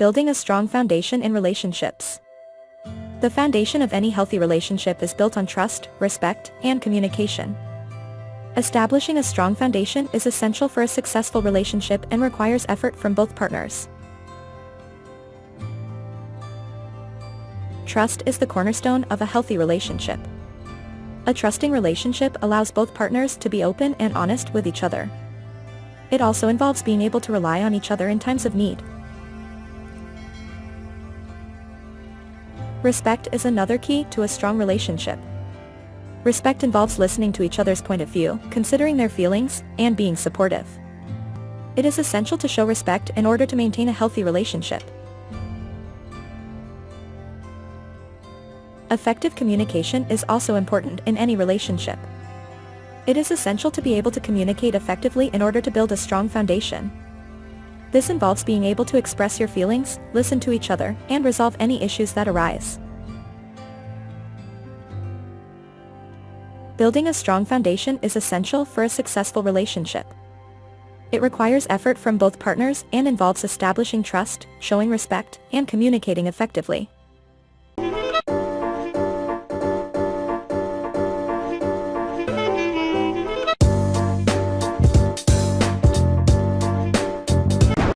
Building a strong foundation in relationships. The foundation of any healthy relationship is built on trust, respect, and communication. Establishing a strong foundation is essential for a successful relationship and requires effort from both partners. Trust is the cornerstone of a healthy relationship. A trusting relationship allows both partners to be open and honest with each other. It also involves being able to rely on each other in times of need. Respect is another key to a strong relationship. Respect involves listening to each other's point of view, considering their feelings, and being supportive. It is essential to show respect in order to maintain a healthy relationship. Effective communication is also important in any relationship. It is essential to be able to communicate effectively in order to build a strong foundation. This involves being able to express your feelings, listen to each other, and resolve any issues that arise. Building a strong foundation is essential for a successful relationship. It requires effort from both partners and involves establishing trust, showing respect, and communicating effectively.